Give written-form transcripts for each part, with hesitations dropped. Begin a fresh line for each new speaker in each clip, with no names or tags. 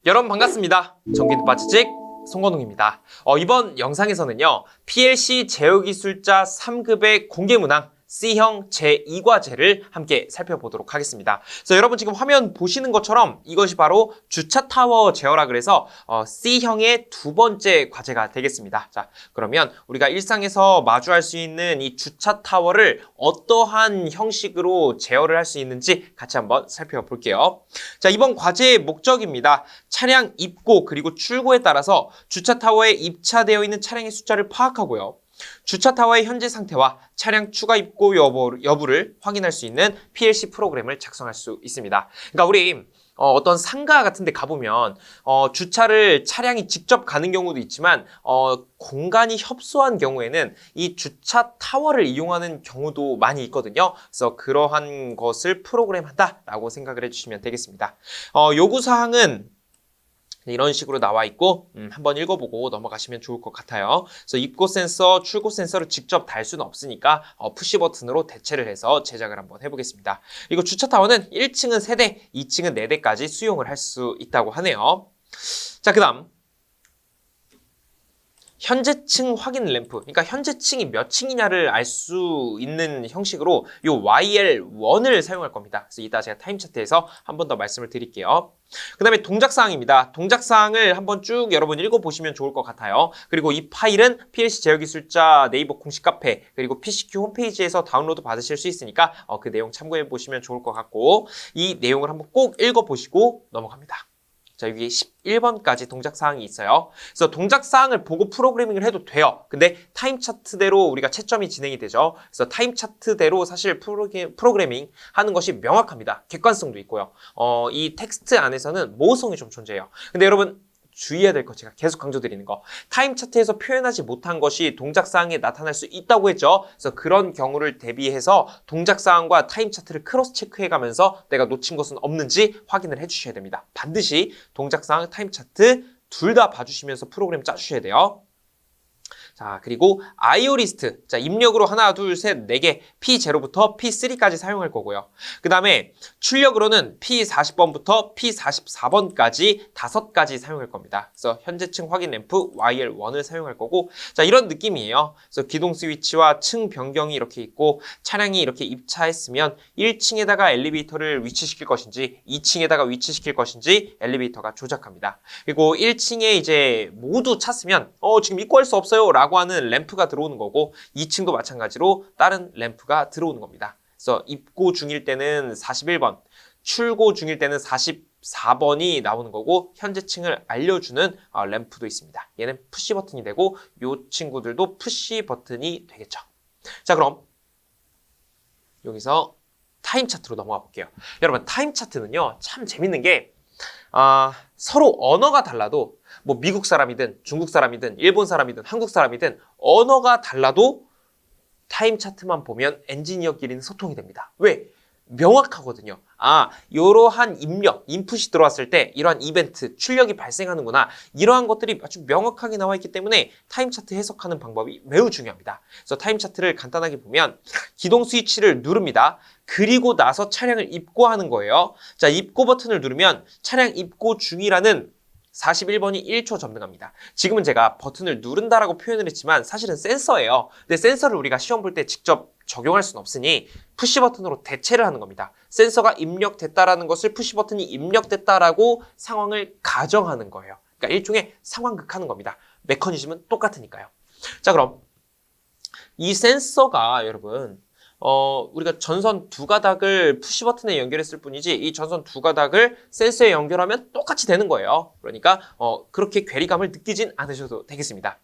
여러분 반갑습니다. 전기도 빠지직 송건웅입니다. 이번 영상에서는요, PLC 제어기술자 3급의 공개문항 C형 제2과제를 함께 살펴보도록 하겠습니다. 그래서 여러분 지금 화면 보시는 것처럼 이것이 바로 주차 타워 제어라 그래서 C형의 두 번째 과제가 되겠습니다. 자, 그러면 우리가 일상에서 마주할 수 있는 이 주차 타워를 어떠한 형식으로 제어를 할 수 있는지 같이 한번 살펴볼게요. 자, 이번 과제의 목적입니다. 차량 입고 그리고 출고에 따라서 주차 타워에 입차되어 있는 차량의 숫자를 파악하고요. 주차 타워의 현재 상태와 차량 추가 입고 여부를 확인할 수 있는 PLC 프로그램을 작성할 수 있습니다. 그러니까 우리 어떤 상가 같은 데 가보면 주차를 차량이 직접 가는 경우도 있지만 공간이 협소한 경우에는 이 주차 타워를 이용하는 경우도 많이 있거든요. 그래서 그러한 것을 프로그램한다라고 생각을 해주시면 되겠습니다. 요구사항은 이런 식으로 나와 있고 한번 읽어보고 넘어가시면 좋을 것 같아요. 그래서 입고 센서, 출고 센서를 직접 달 수는 없으니까 푸시 버튼으로 대체를 해서 제작을 한번 해보겠습니다. 그리고 주차 타워는 1층은 3대, 2층은 4대까지 수용을 할 수 있다고 하네요. 자, 그 다음 현재층 확인 램프, 그러니까 현재층이 몇 층이냐를 알 수 있는 형식으로 이 YL1을 사용할 겁니다. 그래서 이따 제가 타임 차트에서 한 번 더 말씀을 드릴게요. 그 다음에 동작사항입니다. 동작사항을 한번 쭉 여러분 읽어보시면 좋을 것 같아요. 그리고 이 파일은 PLC 제어기술자 네이버 공식 카페 그리고 PCQ 홈페이지에서 다운로드 받으실 수 있으니까 그 내용 참고해보시면 좋을 것 같고, 이 내용을 한번 꼭 읽어보시고 넘어갑니다. 자, 여기 11번까지 동작사항이 있어요. 그래서 동작사항을 보고 프로그래밍을 해도 돼요. 근데 타임 차트대로 우리가 채점이 진행이 되죠. 그래서 타임 차트대로 사실 프로그래밍 하는 것이 명확합니다. 객관성도 있고요. 이 텍스트 안에서는 모호성이 좀 존재해요. 근데 여러분 주의해야 될 것, 제가 계속 강조드리는 거, 타임 차트에서 표현하지 못한 것이 동작사항에 나타날 수 있다고 했죠. 그래서 그런 경우를 대비해서 동작사항과 타임 차트를 크로스 체크해가면서 내가 놓친 것은 없는지 확인을 해주셔야 됩니다. 반드시 동작사항, 타임 차트 둘 다 봐주시면서 프로그램 짜주셔야 돼요. 자, 그리고 IO 리스트. 자, 입력으로 하나, 둘, 셋, 4개, P0부터 P3까지 사용할 거고요. 그 다음에 출력으로는 P40번부터 P44번까지 5가지 사용할 겁니다. 그래서 현재층 확인 램프 YL1을 사용할 거고, 자, 이런 느낌이에요. 그래서 기동 스위치와 층 변경이 이렇게 있고, 차량이 이렇게 입차했으면 1층에다가 엘리베이터를 위치시킬 것인지, 2층에다가 위치시킬 것인지 엘리베이터가 조작합니다. 그리고 1층에 이제 모두 찼으면 지금 입고할 수 없어요 라고 하는 램프가 들어오는 거고, 2층도 마찬가지로 다른 램프가 들어오는 겁니다. 그래서 입고 중일 때는 41번, 출고 중일 때는 44번이 나오는 거고, 현재층을 알려주는 램프도 있습니다. 얘는 푸시 버튼이 되고, 이 친구들도 푸시 버튼이 되겠죠. 자, 그럼 여기서 타임 차트로 넘어가 볼게요. 여러분, 타임 차트는요 참 재밌는 게 서로 언어가 달라도, 뭐 미국 사람이든 중국 사람이든 일본 사람이든 한국 사람이든 언어가 달라도 타임 차트만 보면 엔지니어끼리는 소통이 됩니다. 왜? 명확하거든요. 이러한 입력, 인풋이 들어왔을 때 이러한 이벤트, 출력이 발생하는구나. 이러한 것들이 아주 명확하게 나와 있기 때문에 타임 차트 해석하는 방법이 매우 중요합니다. 그래서 타임 차트를 간단하게 보면 기동 스위치를 누릅니다. 그리고 나서 차량을 입고하는 거예요. 자, 입고 버튼을 누르면 차량 입고 중이라는 41번이 1초 점등합니다. 지금은 제가 버튼을 누른다라고 표현을 했지만 사실은 센서예요. 근데 센서를 우리가 시험 볼 때 직접 적용할 수는 없으니 푸시 버튼으로 대체를 하는 겁니다. 센서가 입력됐다라는 것을 푸시 버튼이 입력됐다라고 상황을 가정하는 거예요. 그러니까 일종의 상황극하는 겁니다. 메커니즘은 똑같으니까요. 자, 그럼 이 센서가 여러분 우리가 전선 두 가닥을 푸시 버튼에 연결했을 뿐이지 이 전선 두 가닥을 센서에 연결하면 똑같이 되는 거예요. 그러니까 그렇게 괴리감을 느끼진 않으셔도 되겠습니다.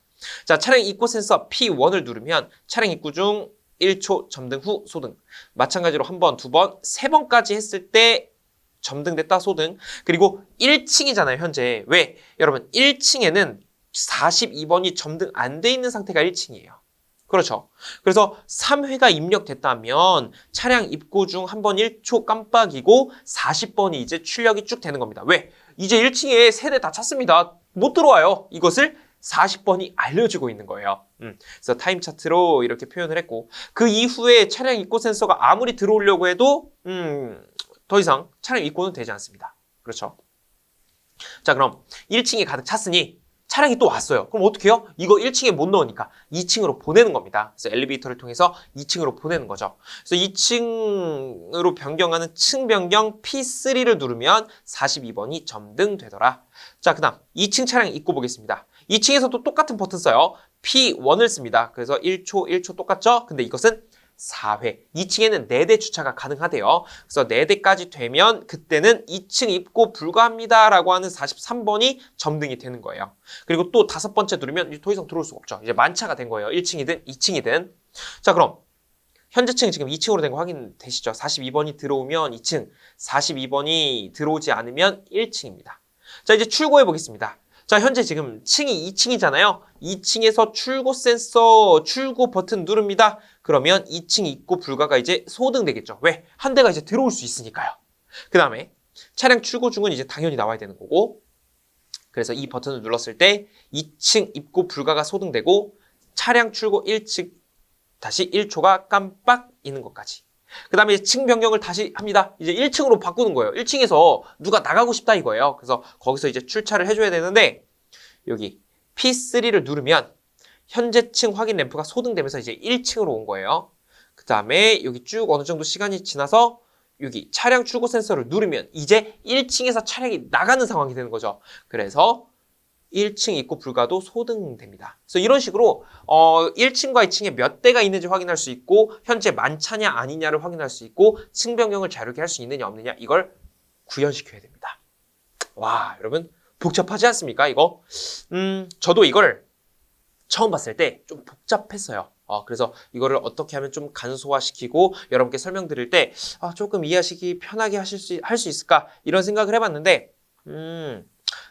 자, 차량 입고 센서 P1을 누르면 차량 입고 중 1초 점등 후 소등. 마찬가지로 한 번, 두 번, 세 번까지 했을 때 점등됐다 소등. 그리고 1층이잖아요, 현재. 왜? 여러분, 1층에는 42번이 점등 안 돼 있는 상태가 1층이에요. 그렇죠. 그래서 3회가 입력됐다면 차량 입고 중 한 번 1초 깜빡이고 40번이 이제 출력이 쭉 되는 겁니다. 왜? 이제 1층에 세대 다 찼습니다. 못 들어와요. 이것을 40번이 알려주고 있는 거예요. 그래서 타임 차트로 이렇게 표현을 했고, 그 이후에 차량 입고 센서가 아무리 들어오려고 해도 더 이상 차량 입고는 되지 않습니다. 그렇죠. 자, 그럼 1층이 가득 찼으니 차량이 또 왔어요. 그럼 어떻게 해요? 이거 1층에 못 넣으니까 2층으로 보내는 겁니다. 그래서 엘리베이터를 통해서 2층으로 보내는 거죠. 그래서 2층으로 변경하는 층 변경 P3를 누르면 42번이 점등되더라. 자, 그 다음 2층 차량 입고 보겠습니다. 2층에서도 똑같은 버튼 써요. P1을 씁니다. 그래서 1초, 1초 똑같죠? 근데 이것은 4회. 2층에는 4대 주차가 가능하대요. 그래서 4대까지 되면 그때는 2층 입고 불가합니다 라고 하는 43번이 점등이 되는 거예요. 그리고 또 5번째 누르면 더 이상 들어올 수가 없죠. 이제 만차가 된 거예요. 1층이든 2층이든. 자, 그럼 현재층 지금 2층으로 된 거 확인되시죠? 42번이 들어오면 2층, 42번이 들어오지 않으면 1층입니다. 자, 이제 출고해 보겠습니다. 자, 현재 지금 층이 2층이잖아요. 2층에서 출고 센서 출고 버튼 누릅니다. 그러면 2층 입고 불가가 이제 소등되겠죠. 왜? 한 대가 이제 들어올 수 있으니까요. 그 다음에 차량 출고 중은 이제 당연히 나와야 되는 거고, 그래서 이 버튼을 눌렀을 때 2층 입고 불가가 소등되고 차량 출고 1층 다시 1초가 깜빡 있는 것까지. 그 다음에 층 변경을 다시 합니다. 이제 1층으로 바꾸는 거예요. 1층에서 누가 나가고 싶다 이거예요. 그래서 거기서 이제 출차를 해줘야 되는데, 여기 P3를 누르면 현재층 확인 램프가 소등되면서 이제 1층으로 온 거예요. 그 다음에 여기 쭉 어느 정도 시간이 지나서 여기 차량 출고 센서를 누르면 이제 1층에서 차량이 나가는 상황이 되는 거죠. 그래서 1층 입고 불가도 소등됩니다. 그래서 이런 식으로 1층과 2층에 몇 대가 있는지 확인할 수 있고, 현재 만차냐 아니냐를 확인할 수 있고, 층 변경을 자유롭게 할 수 있느냐 없느냐 이걸 구현시켜야 됩니다. 와, 여러분 복잡하지 않습니까 이거? 저도 이걸 처음 봤을 때 좀 복잡했어요. 그래서 이거를 어떻게 하면 좀 간소화시키고 여러분께 설명드릴 때 조금 이해하시기 편하게 할 수 있을까 이런 생각을 해봤는데,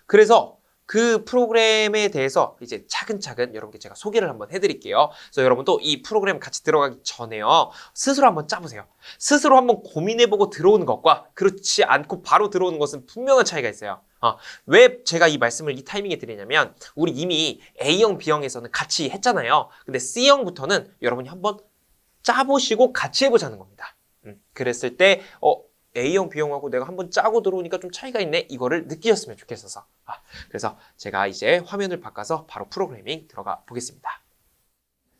그래서 그 프로그램에 대해서 이제 차근차근 여러분께 제가 소개를 한번 해드릴게요. 그래서 여러분도 이 프로그램 같이 들어가기 전에요, 스스로 한번 짜보세요. 스스로 한번 고민해보고 들어오는 것과 그렇지 않고 바로 들어오는 것은 분명한 차이가 있어요. 왜 제가 이 말씀을 이 타이밍에 드리냐면, 우리 이미 A형, B형에서는 같이 했잖아요. 근데 C형부터는 여러분이 한번 짜보시고 같이 해보자는 겁니다. 그랬을 때 A형, B형하고 내가 한번 짜고 들어오니까 좀 차이가 있네, 이거를 느끼셨으면 좋겠어서. 그래서 제가 이제 화면을 바꿔서 바로 프로그래밍 들어가 보겠습니다.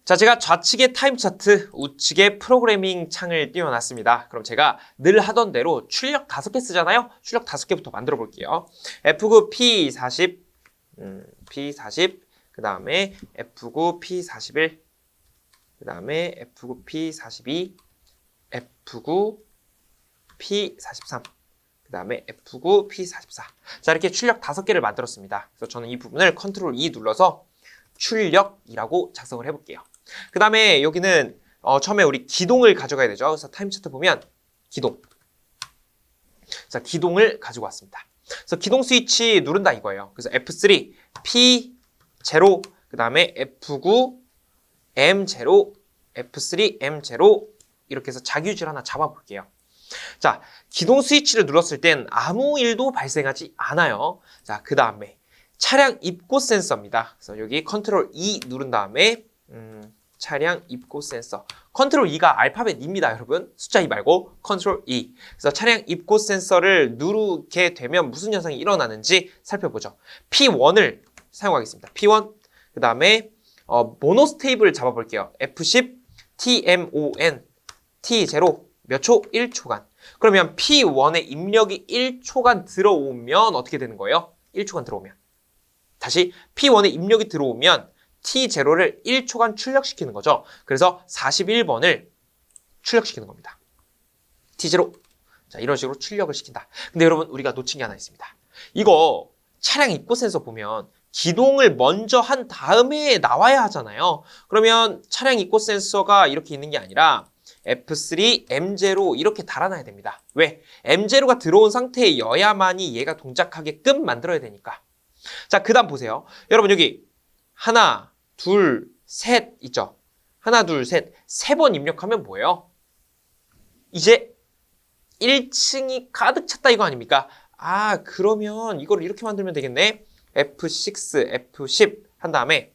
자, 제가 좌측에 타임 차트, 우측에 프로그래밍 창을 띄워놨습니다. 그럼 제가 늘 하던 대로 출력 5개 쓰잖아요. 출력 5개부터 만들어 볼게요. F9 P40, P40, 그 다음에 F9 P41, 그 다음에 F9 P42, F9 P43, 그 다음에 F9 P44. 자, 이렇게 출력 5개를 만들었습니다. 그래서 저는 이 부분을 컨트롤 E 눌러서 출력이라고 작성을 해볼게요. 그 다음에 여기는 처음에 우리 기동을 가져가야 되죠. 그래서 타임 차트 보면 기동. 자, 기동을 가지고 왔습니다. 그래서 기동 스위치 누른다 이거예요. 그래서 F3 P0, 그 다음에 F9 M0, F3 M0 이렇게 해서 자기유지를 하나 잡아볼게요. 자, 기동 스위치를 눌렀을 땐 아무 일도 발생하지 않아요. 자, 그 다음에 차량 입고 센서입니다. 그래서 여기 컨트롤 E 누른 다음에 차량 입고 센서. 컨트롤 E가 알파벳 E입니다, 여러분. 숫자 2 말고 컨트롤 E. 그래서 차량 입고 센서를 누르게 되면 무슨 현상이 일어나는지 살펴보죠. P1을 사용하겠습니다. P1. 그 다음에 모노스테이블 잡아볼게요. F10 TMON T0 몇 초? 1초간. 그러면 P1의 입력이 1초간 들어오면 어떻게 되는 거예요? 1초간 들어오면. 다시 P1의 입력이 들어오면 T0를 1초간 출력시키는 거죠. 그래서 41번을 출력시키는 겁니다. T0. 자, 이런 식으로 출력을 시킨다. 근데 여러분, 우리가 놓친 게 하나 있습니다. 이거 차량 입고 센서 보면 기동을 먼저 한 다음에 나와야 하잖아요. 그러면 차량 입고 센서가 이렇게 있는 게 아니라 F3, M0 이렇게 달아놔야 됩니다. 왜? M0가 들어온 상태여야만이 얘가 동작하게끔 만들어야 되니까. 자, 그 다음 보세요. 여러분, 여기 하나, 둘, 셋 있죠? 하나, 둘, 셋, 3번 입력하면 뭐예요? 이제 1층이 가득 찼다 이거 아닙니까? 그러면 이걸 이렇게 만들면 되겠네. F6, F10 한 다음에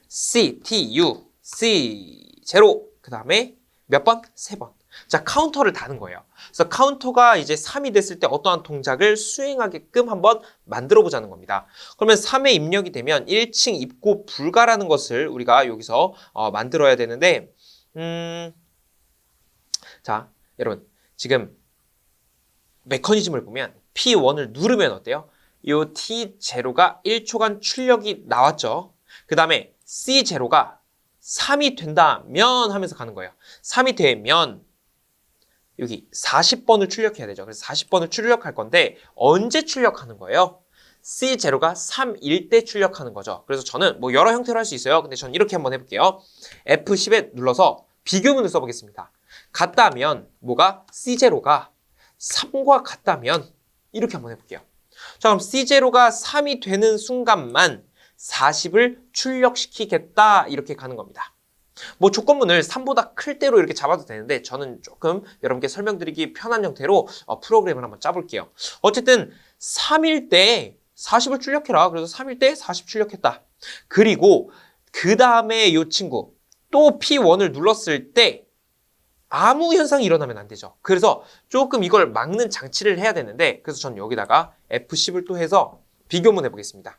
C, T, U, C, 0. 그 다음에 몇 번? 3번. 자, 카운터를 다는 거예요. 그래서 카운터가 이제 3이 됐을 때 어떠한 동작을 수행하게끔 한번 만들어 보자는 겁니다. 그러면 3에 입력이 되면 1층 입고 불가라는 것을 우리가 여기서 만들어야 되는데 자, 여러분 지금 메커니즘을 보면 P1을 누르면 어때요? 이 T0가 1초간 출력이 나왔죠. 그 다음에 C0가 3이 된다면 하면서 가는 거예요. 3이 되면 여기 40번을 출력해야 되죠. 그래서 40번을 출력할 건데 언제 출력하는 거예요? C0가 3일 때 출력하는 거죠. 그래서 저는 뭐 여러 형태로 할 수 있어요. 근데 저는 이렇게 한번 해볼게요. F10에 눌러서 비교문을 써보겠습니다. 같다면 뭐가? C0가 3과 같다면 이렇게 한번 해볼게요. 자, 그럼 C0가 3이 되는 순간만 40을 출력시키겠다 이렇게 가는 겁니다. 뭐 조건문을 3보다 클 때로 이렇게 잡아도 되는데 저는 조금 여러분께 설명드리기 편한 형태로 프로그램을 한번 짜볼게요. 어쨌든 3일 때 40을 출력해라. 그래서 3일 때 40 출력했다. 그리고 그 다음에 이 친구 또 P1을 눌렀을 때 아무 현상이 일어나면 안 되죠. 그래서 조금 이걸 막는 장치를 해야 되는데 그래서 전 여기다가 F10을 또 해서 비교문 해보겠습니다.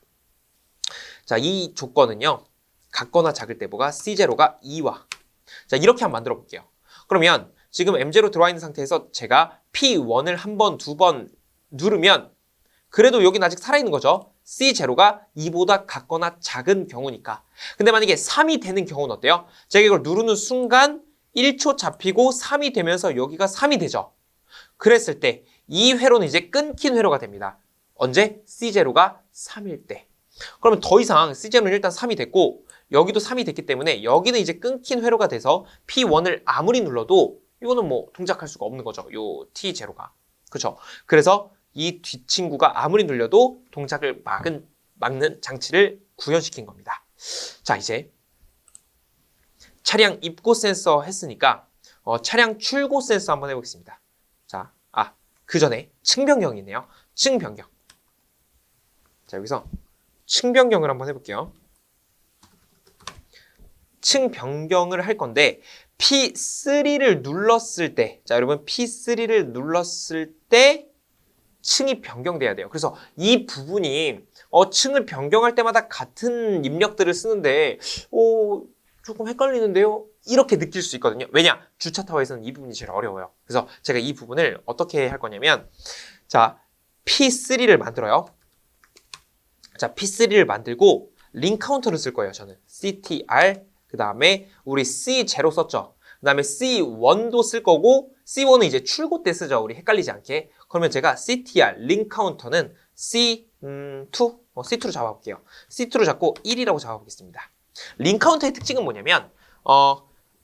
자, 이 조건은요. 같거나 작을 때 뭐가 C0가 2와 자 이렇게 한번 만들어 볼게요. 그러면 지금 M0 들어와 있는 상태에서 제가 P1을 한 번, 두 번 누르면 그래도 여긴 아직 살아있는 거죠. C0가 2보다 같거나 작은 경우니까. 근데 만약에 3이 되는 경우는 어때요? 제가 이걸 누르는 순간 1초 잡히고 3이 되면서 여기가 3이 되죠. 그랬을 때 이 회로는 이제 끊긴 회로가 됩니다. 언제? C0가 3일 때. 그러면 더 이상 C0는 일단 3이 됐고 여기도 3이 됐기 때문에 여기는 이제 끊긴 회로가 돼서 P1을 아무리 눌러도 이거는 뭐 동작할 수가 없는 거죠. 요 T0가. 그렇죠? 그래서 이 뒷친구가 아무리 눌려도 동작을 막는 장치를 구현시킨 겁니다. 자, 이제 차량 입고 센서 했으니까 차량 출고 센서 한번 해보겠습니다. 자, 그 전에 층 변경이 있네요. 층 변경. 자, 여기서 층 변경을 한번 해볼게요. 층 변경을 할 건데 P3를 눌렀을 때, 자 여러분 P3를 눌렀을 때 층이 변경돼야 돼요. 그래서 이 부분이 층을 변경할 때마다 같은 입력들을 쓰는데 조금 헷갈리는데요? 이렇게 느낄 수 있거든요. 왜냐? 주차 타워에서는 이 부분이 제일 어려워요. 그래서 제가 이 부분을 어떻게 할 거냐면 자 P3를 만들어요. 자 P3를 만들고 링 카운터를 쓸 거예요. 저는 CTR 그 다음에 우리 C0 썼죠. 그 다음에 C1도 쓸 거고 C1은 이제 출고 때 쓰죠. 우리 헷갈리지 않게. 그러면 제가 CTR 링 카운터는 C2? C2로 잡아볼게요. C2로 잡고 1이라고 잡아보겠습니다. 링 카운터의 특징은 뭐냐면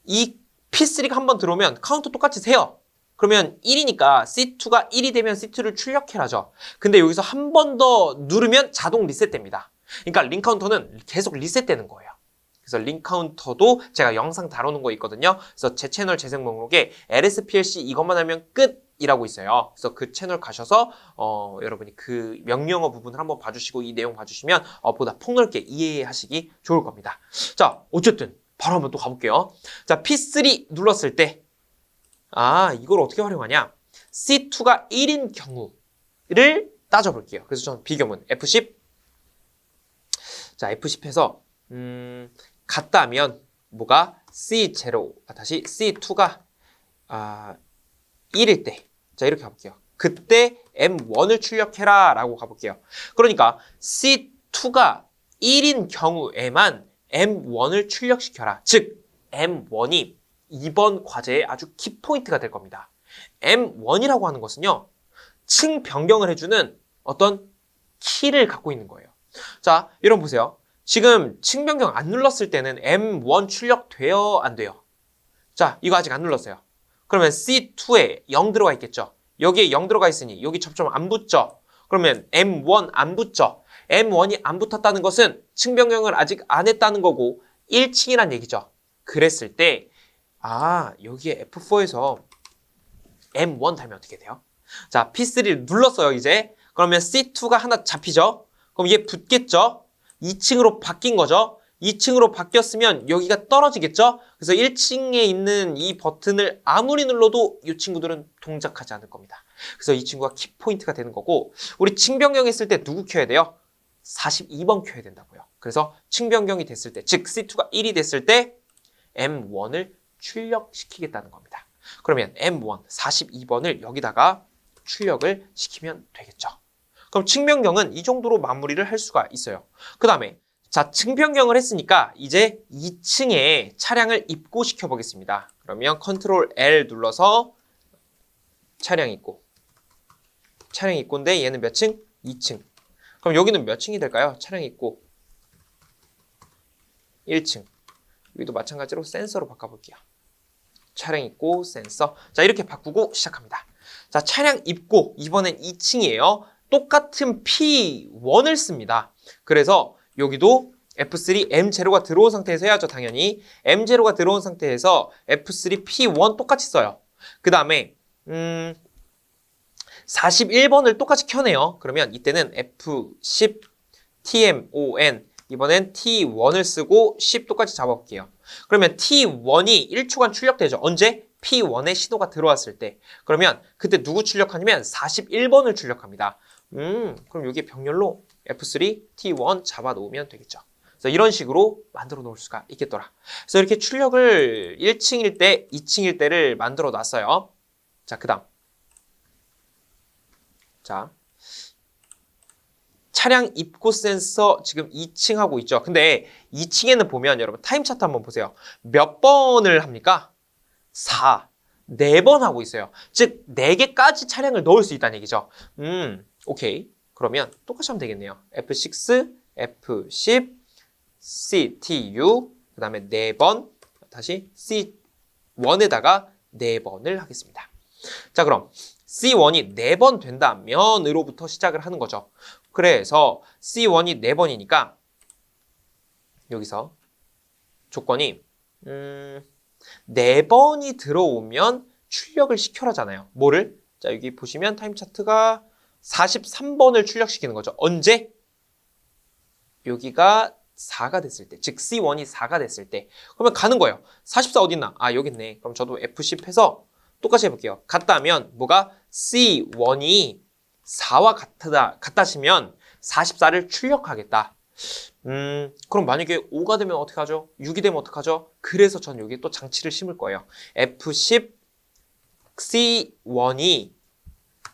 이 P3가 한번 들어오면 카운터 똑같이 세요. 그러면 1이니까 C2가 1이 되면 C2를 출력해라죠. 근데 여기서 한 번 더 누르면 자동 리셋됩니다. 그러니까 링 카운터는 계속 리셋되는 거예요. 그래서 링 카운터도 제가 영상 다루는 거 있거든요. 그래서 제 채널 재생 목록에 LSPLC 이것만 하면 끝이라고 있어요. 그래서 그 채널 가셔서 여러분이 그 명령어 부분을 한번 봐주시고 이 내용 봐주시면 보다 폭넓게 이해하시기 좋을 겁니다. 자, 어쨌든 바로 한번 또 가볼게요. 자, P3 눌렀을 때 이걸 어떻게 활용하냐? C2가 1인 경우를 따져볼게요. 그래서 저는 비교문 F10 자, F10에서 같다면 뭐가 C0 다시 C2가 1일 때 자 이렇게 가볼게요. 그때 M1을 출력해라 라고 가볼게요. 그러니까 C2가 1인 경우에만 M1을 출력시켜라. 즉 M1이 이번 과제의 아주 키포인트가 될 겁니다. M1이라고 하는 것은요. 층 변경을 해주는 어떤 키를 갖고 있는 거예요. 자, 여러분 보세요. 지금 층 변경 안 눌렀을 때는 M1 출력돼요? 안 돼요? 자, 이거 아직 안 눌렀어요. 그러면 C2에 0 들어가 있겠죠? 여기에 0 들어가 있으니 여기 접점 안 붙죠? 그러면 M1 안 붙죠? M1이 안 붙었다는 것은 층 변경을 아직 안 했다는 거고 1층이란 얘기죠. 그랬을 때 여기에 F4에서 M1 달면 어떻게 돼요? 자, P3를 눌렀어요, 이제. 그러면 C2가 하나 잡히죠? 그럼 이게 붙겠죠? 2층으로 바뀐 거죠? 2층으로 바뀌었으면 여기가 떨어지겠죠? 그래서 1층에 있는 이 버튼을 아무리 눌러도 이 친구들은 동작하지 않을 겁니다. 그래서 이 친구가 키포인트가 되는 거고, 우리 층 변경했을 때 누구 켜야 돼요? 42번 켜야 된다고요. 그래서 층 변경이 됐을 때, 즉 C2가 1이 됐을 때 M1을 출력시키겠다는 겁니다. 그러면 M1 42번을 여기다가 출력을 시키면 되겠죠. 그럼 층 변경은 이 정도로 마무리를 할 수가 있어요. 그 다음에 자, 층 변경을 했으니까 이제 2층에 차량을 입고시켜 보겠습니다. 그러면 컨트롤 L 눌러서 차량 입고. 차량 입고인데 얘는 몇 층? 2층. 그럼 여기는 몇 층이 될까요? 차량 입고 1층. 여기도 마찬가지로 센서로 바꿔볼게요. 차량 입고 센서. 자, 이렇게 바꾸고 시작합니다. 자, 차량 입고 이번엔 2층이에요. 똑같은 P1을 씁니다. 그래서 여기도 F3 M0가 들어온 상태에서 해야죠, 당연히. M0가 들어온 상태에서 F3 P1 똑같이 써요. 그 다음에 41번을 똑같이 켜내요. 그러면 이때는 F10 TMON 이번엔 T1을 쓰고 10 똑같이 잡아볼게요. 그러면 T1이 1초간 출력되죠. 언제? P1에 신호가 들어왔을 때. 그러면 그때 누구 출력하냐면 41번을 출력합니다. 그럼 여기에 병렬로 F3 T1 잡아놓으면 되겠죠. 그래서 이런 식으로 만들어 놓을 수가 있겠더라. 그래서 이렇게 출력을 1층일 때, 2층일 때를 만들어 놨어요. 자, 그 다음. 자, 차량 입고 센서 지금 2층 하고 있죠. 근데 2층에는 보면 여러분 타임 차트 한번 보세요. 몇 번을 합니까? 4. 4번 하고 있어요. 즉 4개까지 차량을 넣을 수 있다는 얘기죠. 오케이. 그러면 똑같이 하면 되겠네요. F6, F10, CTU, 그 다음에 4번, 다시 C1에다가 4번을 하겠습니다. 자, 그럼 C1이 4번 된다면으로부터 시작을 하는 거죠. 그래서 C1이 4번이니까 여기서 조건이 4번이 들어오면 출력을 시켜라잖아요. 뭐를? 자, 여기 보시면 타임 차트가 43번을 출력시키는 거죠. 언제? 여기가 4가 됐을 때, 즉 C1이 4가 됐을 때. 그러면 가는 거예요. 44 어딨나? 아, 여기 있네. 그럼 저도 F10 해서 똑같이 해볼게요. 같다면 뭐가? C1이 4와 같다시면 44를 출력하겠다. 그럼 만약에 5가 되면 어떻게 하죠? 6이 되면 어떻게 하죠? 그래서 전 여기 또 장치를 심을 거예요. F10 C1이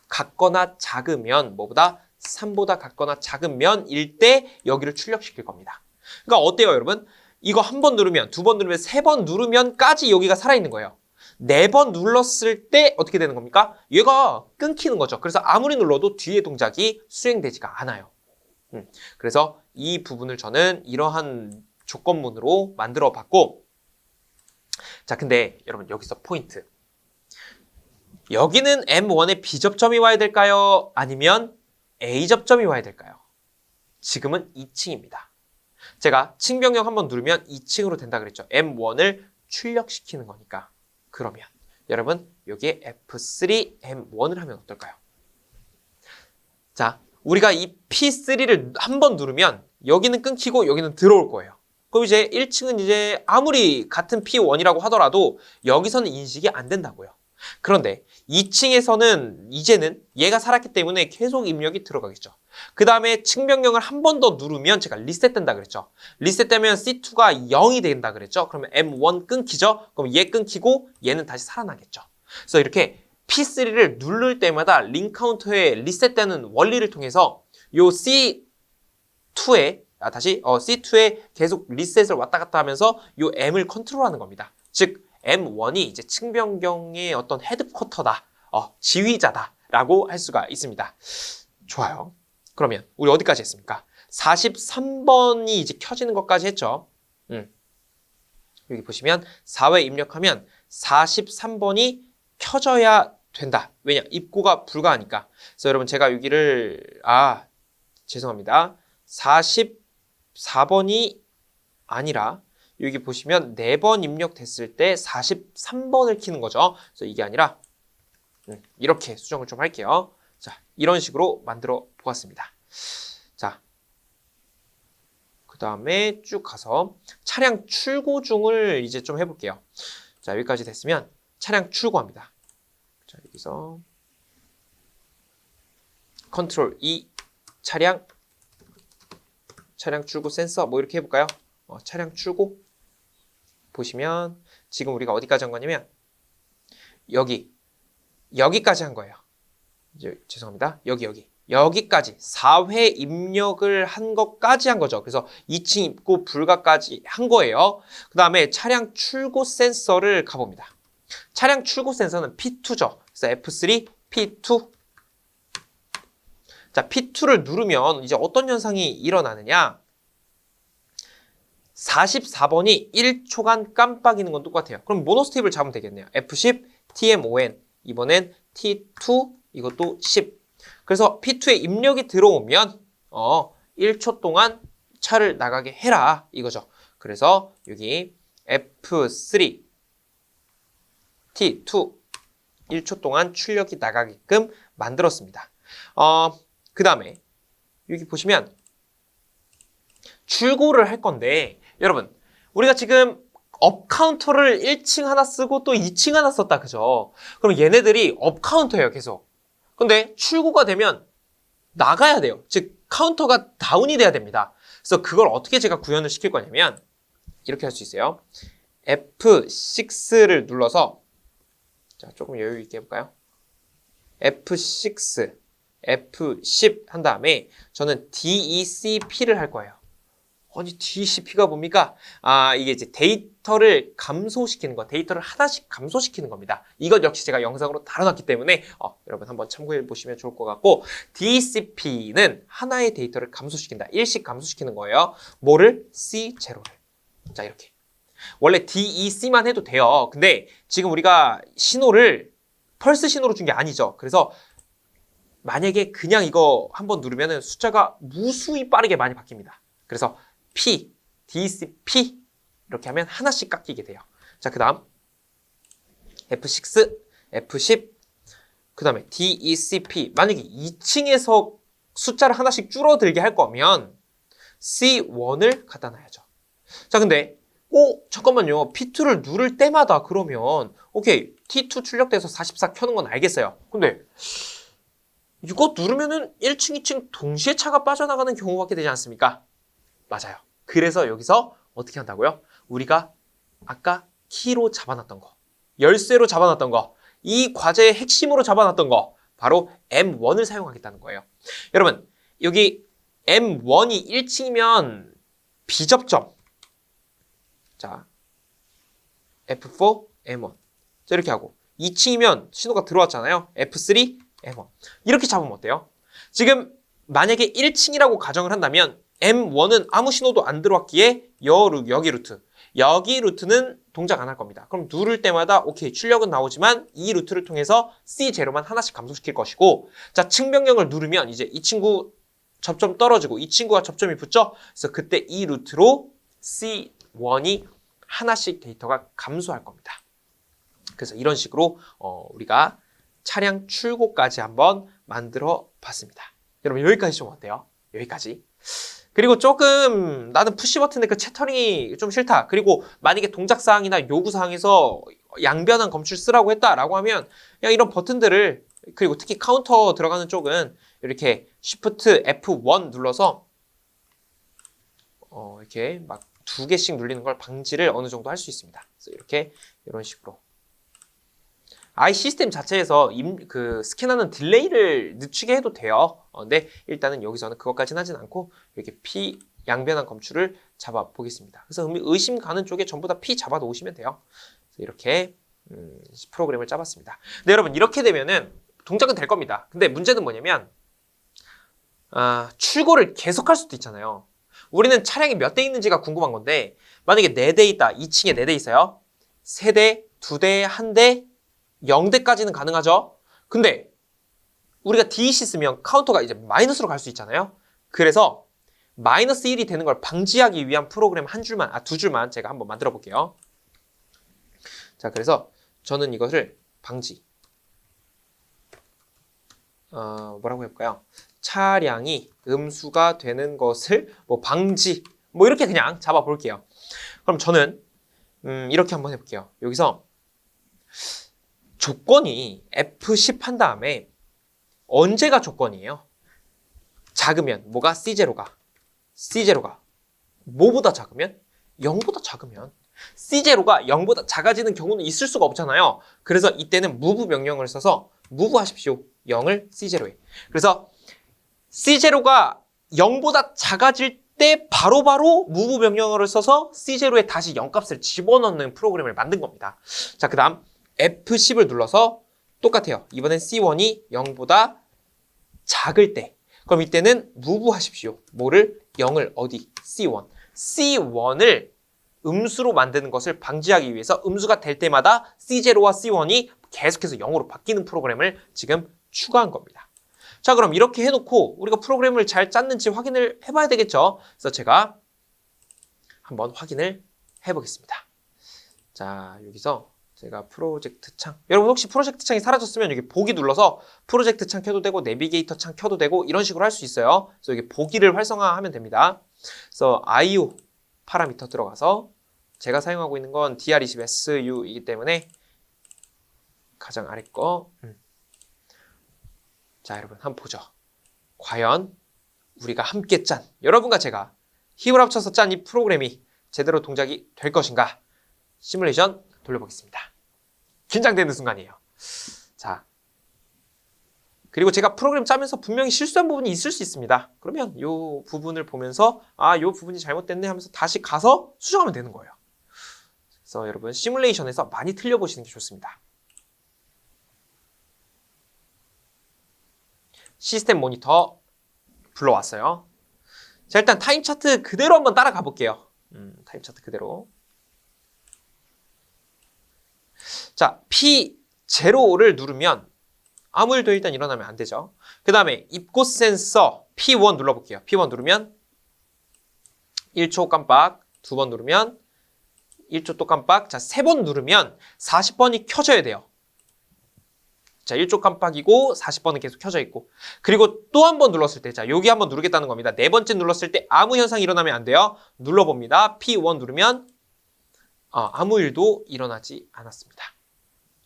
같거나 작으면 뭐보다 3보다 같거나 작으면일 때 여기를 출력시킬 겁니다. 그러니까 어때요, 여러분? 이거 한 번 누르면, 2번 누르면, 3번 누르면까지 여기가 살아있는 거예요. 4번 눌렀을 때 어떻게 되는 겁니까? 얘가 끊기는 거죠. 그래서 아무리 눌러도 뒤에 동작이 수행되지가 않아요. 그래서 이 부분을 저는 이러한 조건문으로 만들어 봤고, 자, 근데 여러분 여기서 포인트. 여기는 M1에 B접점이 와야 될까요? 아니면 A접점이 와야 될까요? 지금은 2층입니다. 제가 층 변경 한번 누르면 2층으로 된다 그랬죠. M1을 출력시키는 거니까. 그러면 여러분 여기에 F3 M1을 하면 어떨까요? 자, 우리가 이 P3를 한번 누르면 여기는 끊기고 여기는 들어올 거예요. 그럼 이제 1층은 이제 아무리 같은 P1이라고 하더라도 여기서는 인식이 안 된다고요. 그런데 2층에서는 이제는 얘가 살았기 때문에 계속 입력이 들어가겠죠. 그 다음에 층 변경을 한 번 더 누르면 제가 리셋된다 그랬죠. 리셋되면 C2가 0이 된다 그랬죠. 그러면 M1 끊기죠. 그럼 얘 끊기고 얘는 다시 살아나겠죠. 그래서 이렇게 P3를 누를 때마다 링 카운터에 리셋되는 원리를 통해서 요 C2에 C2에 계속 리셋을 왔다 갔다 하면서 요 M을 컨트롤하는 겁니다. 즉 M1이 이제 층 변경의 어떤 헤드쿼터다, 지휘자다라고 할 수가 있습니다. 좋아요. 그러면 우리 어디까지 했습니까? 43번이 이제 켜지는 것까지 했죠. 여기 보시면 4회 입력하면 43번이 켜져야 된다. 왜냐? 입고가 불가하니까. 그래서 여러분 제가 여기를 죄송합니다. 44번이 아니라 여기 보시면 4번 입력됐을 때 43번을 키는 거죠. 그래서 이게 아니라 이렇게 수정을 좀 할게요. 자, 이런 식으로 만들어 보았습니다. 자, 그 다음에 쭉 가서 차량 출고 중을 이제 좀 해볼게요. 자, 여기까지 됐으면 차량 출고합니다. 자, 여기서 컨트롤 E 차량 출고 센서 뭐 이렇게 해볼까요? 차량 출고 보시면 지금 우리가 어디까지 한 거냐면 여기까지 한 거예요. 이제 죄송합니다. 여기까지 4회 입력을 한 것까지 한 거죠. 그래서 2층 입고 불가까지 한 거예요. 그 다음에 차량 출고 센서를 가봅니다. 차량 출고 센서는 P2죠. 그래서 F3, P2. 자, P2를 누르면 이제 어떤 현상이 일어나느냐? 44번이 1초간 깜빡이는 건 똑같아요. 그럼 모노스텝을 잡으면 되겠네요. F10, TMON. 이번엔 T2, 이것도 10. 그래서 P2에 입력이 들어오면 1초 동안 차를 나가게 해라 이거죠. 그래서 여기 F3, T2 1초 동안 출력이 나가게끔 만들었습니다. 그 다음에 여기 보시면 출고를 할 건데 여러분 우리가 지금 업 카운터를 1층 하나 쓰고 또 2층 하나 썼다 그죠? 그럼 얘네들이 업 카운터예요 계속. 근데 출고가 되면 나가야 돼요. 즉 카운터가 다운이 돼야 됩니다. 그래서 그걸 어떻게 제가 구현을 시킬 거냐면 이렇게 할 수 있어요. F6를 눌러서 자 조금 여유 있게 해볼까요? F6, F10 한 다음에 저는 DECP를 할 거예요. 아니 DECP가 뭡니까? 이게 이제 데이터를 감소시키는 거, 데이터를 하나씩 감소시키는 겁니다. 이것 역시 제가 영상으로 다뤄놨기 때문에 여러분 한번 참고해 보시면 좋을 것 같고 DECP는 하나의 데이터를 감소시킨다. 일씩 감소시키는 거예요. 뭐를? C0를. 자 이렇게. 원래 DEC만 해도 돼요. 근데 지금 우리가 신호를 펄스 신호로 준 게 아니죠. 그래서 만약에 그냥 이거 한번 누르면 숫자가 무수히 빠르게 많이 바뀝니다. 그래서 P, DCP 이렇게 하면 하나씩 깎이게 돼요. 자, 그 다음 F6, F10 그 다음에 DECP 만약에 2층에서 숫자를 하나씩 줄어들게 할 거면 C1을 갖다 놔야죠. 자, 근데 잠깐만요. P2를 누를 때마다 그러면 오케이 T2 출력돼서 44 켜는 건 알겠어요. 근데 이거 누르면은 1층, 2층 동시에 차가 빠져나가는 경우밖에 되지 않습니까? 맞아요. 그래서 여기서 어떻게 한다고요? 우리가 아까 키로 잡아놨던 거, 열쇠로 잡아놨던 거, 이 과제의 핵심으로 잡아놨던 거, 바로 M1을 사용하겠다는 거예요. 여러분, 여기 M1이 1층이면 비접점. 자, F4, M1. 자, 이렇게 하고 2층이면 신호가 들어왔잖아요. F3, M1. 이렇게 잡으면 어때요? 지금 만약에 1층이라고 가정을 한다면 M1은 아무 신호도 안 들어왔기에 여기 루트는 동작 안 할 겁니다. 그럼 누를 때마다 오케이 출력은 나오지만 이 루트를 통해서 C0만 하나씩 감소시킬 것이고 자 측명령을 누르면 이제 이 친구 접점 떨어지고 이 친구가 접점이 붙죠? 그래서 그때 이 루트로 C1이 하나씩 데이터가 감소할 겁니다. 그래서 이런 식으로 우리가 차량 출고까지 한번 만들어 봤습니다. 여러분 여기까지 좀 어때요? 여기까지. 그리고 조금 나는 푸시 버튼의 그 채터링이 좀 싫다. 그리고 만약에 동작사항이나 요구사항에서 양변한 검출 쓰라고 했다라고 하면 그냥 이런 버튼들을 그리고 특히 카운터 들어가는 쪽은 이렇게 Shift F1 눌러서 이렇게 막 2개씩 눌리는 걸 방지를 어느 정도 할 수 있습니다. 그래서 이렇게 이런 식으로 아이 시스템 자체에서 그 스캔하는 딜레이를 늦추게 해도 돼요. 근데 일단은 여기서는 그것까지는 하진 않고 이렇게 P 양변한 검출을 잡아 보겠습니다. 그래서 의심 가는 쪽에 전부 다 P 잡아 놓으시면 돼요. 그래서 이렇게 프로그램을 짜봤습니다. 근데 여러분 이렇게 되면은 동작은 될 겁니다. 근데 문제는 뭐냐면 출고를 계속할 수도 있잖아요. 우리는 차량이 몇 대 있는지가 궁금한 건데 만약에 4대 있다. 2층에 4대 있어요. 3대, 2대, 1대 0대까지는 가능하죠. 근데 우리가 DEC 쓰면 카운터가 이제 마이너스로 갈 수 있잖아요. 그래서 마이너스 1이 되는 걸 방지하기 위한 프로그램 두 줄만 제가 한번 만들어 볼게요. 자, 그래서 저는 이것을 방지. 뭐라고 해볼까요? 차량이 음수가 되는 것을 방지. 뭐 이렇게 그냥 잡아볼게요. 그럼 저는 이렇게 한번 해볼게요. 여기서 조건이 F10 한 다음에 언제가 조건이에요? 작으면 뭐가? C0가 뭐보다 작으면? 0보다 작으면 C0가 0보다 작아지는 경우는 있을 수가 없잖아요. 그래서 이때는 move 명령을 써서 move 하십시오. 0을 C0에. 그래서 C0가 0보다 작아질 때 바로바로 move 명령어를 써서 C0에 다시 0값을 집어넣는 프로그램을 만든 겁니다. 자, 그 다음 F10을 눌러서 똑같아요. 이번엔 C1이 0보다 작을 때, 그럼 이때는 move 하십시오. 뭐를? 0을 어디? C1. C1을 음수로 만드는 것을 방지하기 위해서 음수가 될 때마다 C0와 C1이 계속해서 0으로 바뀌는 프로그램을 지금 추가한 겁니다. 자, 그럼 이렇게 해놓고 우리가 프로그램을 잘 짰는지 확인을 해봐야 되겠죠. 그래서 제가 한번 확인을 해보겠습니다. 자, 여기서 제가 프로젝트 창, 여러분 혹시 프로젝트 창이 사라졌으면 여기 보기 눌러서 프로젝트 창 켜도 되고 내비게이터 창 켜도 되고 이런 식으로 할 수 있어요. 그래서 여기 보기를 활성화하면 됩니다. 그래서 IO 파라미터 들어가서 제가 사용하고 있는 건 DR20SU이기 때문에 가장 아래 거. 자, 여러분 한번 보죠. 과연 우리가 함께 짠, 여러분과 제가 힘을 합쳐서 짠 이 프로그램이 제대로 동작이 될 것인가? 시뮬레이션 돌려보겠습니다. 긴장되는 순간이에요. 자, 그리고 제가 프로그램 짜면서 분명히 실수한 부분이 있을 수 있습니다. 그러면 이 부분을 보면서 이 부분이 잘못됐네 하면서 다시 가서 수정하면 되는 거예요. 그래서 여러분 시뮬레이션에서 많이 틀려보시는 게 좋습니다. 시스템 모니터 불러왔어요. 자, 일단 타임 차트 그대로 한번 따라가 볼게요. 타임 차트 그대로. 자, P0를 누르면 아무 일도 일단 일어나면 안 되죠. 그 다음에 입고 센서 P1 눌러볼게요. P1 누르면 1초 깜빡, 2번 누르면 1초 또 깜빡. 자, 3번 누르면 40번이 켜져야 돼요. 자, 1초 깜빡이고 40번은 계속 켜져 있고. 그리고 또 한 번 눌렀을 때, 자, 여기 한번 누르겠다는 겁니다. 네 번째 눌렀을 때 아무 현상이 일어나면 안 돼요. 눌러봅니다. P1 누르면 아무 일도 일어나지 않았습니다.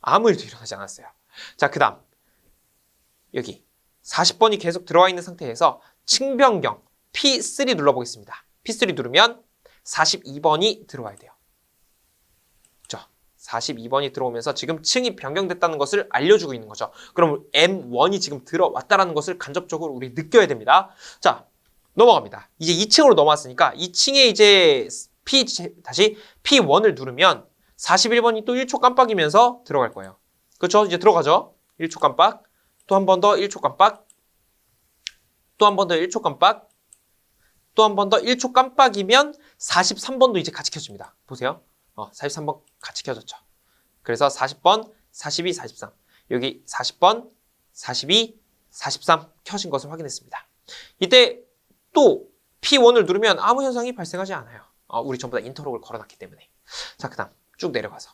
아무 일도 일어나지 않았어요. 자, 그 다음 여기 40번이 계속 들어와 있는 상태에서 층 변경 P3 눌러보겠습니다. P3 누르면 42번이 들어와야 돼요. 그렇죠? 42번이 들어오면서 지금 층이 변경됐다는 것을 알려주고 있는 거죠. 그럼 M1이 지금 들어왔다는 것을 간접적으로 우리 느껴야 됩니다. 자, 넘어갑니다. 이제 2층으로 넘어왔으니까 2층에 이제 다시 P1을 누르면 41번이 또 1초 깜빡이면서 들어갈 거예요. 그렇죠? 이제 들어가죠? 1초 깜빡, 또 한 번 더 1초 깜빡, 또 한 번 더 1초 깜빡, 또 한 번 더 1초 깜빡이면 43번도 이제 같이 켜집니다. 보세요. 43번 같이 켜졌죠. 그래서 40번, 42, 43. 여기 40번, 42, 43 켜진 것을 확인했습니다. 이때 또 P1을 누르면 아무 현상이 발생하지 않아요. 우리 전부 다 인터록을 걸어놨기 때문에. 자, 그 다음 쭉 내려가서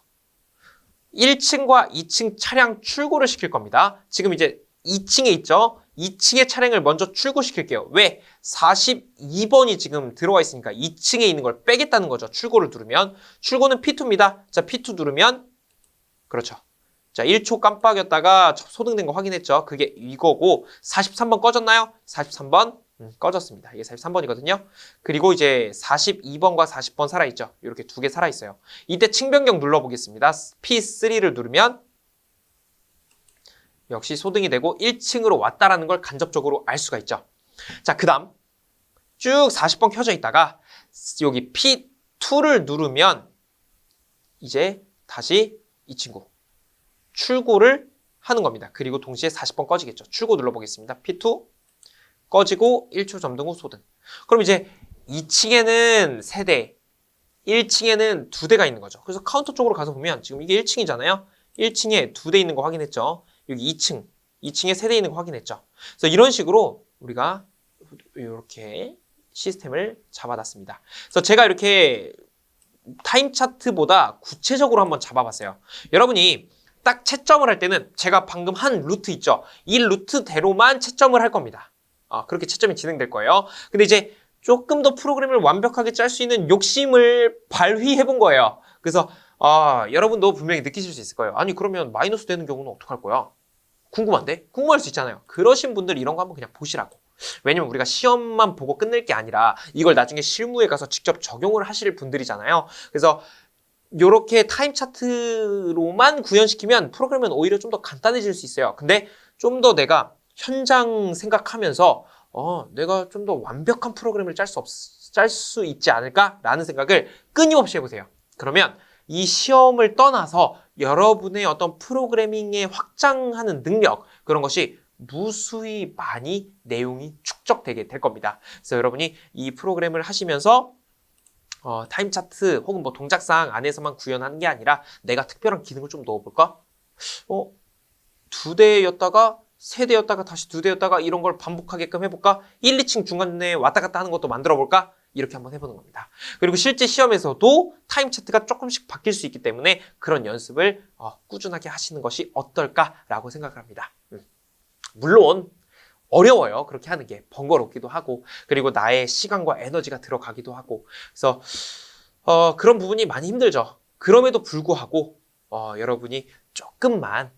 1층과 2층 차량 출고를 시킬 겁니다. 지금 이제 2층에 있죠? 2층의 차량을 먼저 출고시킬게요. 왜? 42번이 지금 들어와 있으니까 2층에 있는 걸 빼겠다는 거죠. 출고를 누르면. 출고는 P2입니다. 자, P2 누르면 그렇죠. 자, 1초 깜빡였다가 소등된 거 확인했죠. 그게 이거고 43번 꺼졌나요? 43번 꺼졌습니다. 이게 43번이거든요. 그리고 이제 42번과 40번 살아있죠. 이렇게 두 개 살아있어요. 이때 층변경 눌러보겠습니다. P3를 누르면 역시 소등이 되고 1층으로 왔다라는 걸 간접적으로 알 수가 있죠. 자, 그 다음 쭉 40번 켜져 있다가 여기 P2를 누르면 이제 다시 이 친구 출고를 하는 겁니다. 그리고 동시에 40번 꺼지겠죠. 출고 눌러보겠습니다. P2 꺼지고 1초 점등 후 소등. 그럼 이제 2층에는 3대, 1층에는 2대가 있는 거죠. 그래서 카운터 쪽으로 가서 보면 지금 이게 1층이잖아요. 1층에 2대 있는 거 확인했죠. 여기 2층에 3대 있는 거 확인했죠. 그래서 이런 식으로 우리가 이렇게 시스템을 잡아놨습니다. 그래서 제가 이렇게 타임 차트보다 구체적으로 한번 잡아봤어요. 여러분이 딱 채점을 할 때는 제가 방금 한 루트 있죠. 이 루트대로만 채점을 할 겁니다. 그렇게 채점이 진행될 거예요. 근데 이제 조금 더 프로그램을 완벽하게 짤 수 있는 욕심을 발휘해 본 거예요. 그래서 여러분도 분명히 느끼실 수 있을 거예요. 아니 그러면 마이너스 되는 경우는 어떡할 거야? 궁금한데? 궁금할 수 있잖아요. 그러신 분들 이런 거 한번 그냥 보시라고. 왜냐면 우리가 시험만 보고 끝낼 게 아니라 이걸 나중에 실무에 가서 직접 적용을 하실 분들이잖아요. 그래서 요렇게 타임 차트로만 구현시키면 프로그램은 오히려 좀 더 간단해질 수 있어요. 근데 좀 더 내가 현장 생각하면서 내가 좀 더 완벽한 프로그램을 짤 수 있지 않을까라는 생각을 끊임없이 해보세요. 그러면 이 시험을 떠나서 여러분의 어떤 프로그래밍에 확장하는 능력, 그런 것이 무수히 많이 내용이 축적되게 될 겁니다. 그래서 여러분이 이 프로그램을 하시면서 타임 차트 혹은 뭐 동작사항 안에서만 구현하는 게 아니라 내가 특별한 기능을 좀 넣어볼까? 2대였다가 3대였다가 다시 2대였다가 이런 걸 반복하게끔 해볼까? 1, 2층 중간에 왔다 갔다 하는 것도 만들어볼까? 이렇게 한번 해보는 겁니다. 그리고 실제 시험에서도 타임 차트가 조금씩 바뀔 수 있기 때문에 그런 연습을 꾸준하게 하시는 것이 어떨까라고 생각을 합니다. 물론 어려워요. 그렇게 하는 게 번거롭기도 하고 그리고 나의 시간과 에너지가 들어가기도 하고 그래서 그런 부분이 많이 힘들죠. 그럼에도 불구하고 여러분이 조금만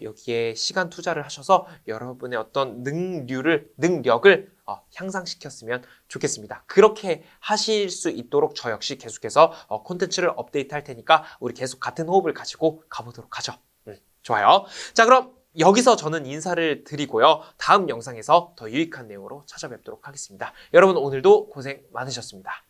여기에 시간 투자를 하셔서 여러분의 어떤 능력을 향상시켰으면 좋겠습니다. 그렇게 하실 수 있도록 저 역시 계속해서 콘텐츠를 업데이트 할 테니까 우리 계속 같은 호흡을 가지고 가보도록 하죠. 좋아요. 자, 그럼 여기서 저는 인사를 드리고요. 다음 영상에서 더 유익한 내용으로 찾아뵙도록 하겠습니다. 여러분 오늘도 고생 많으셨습니다.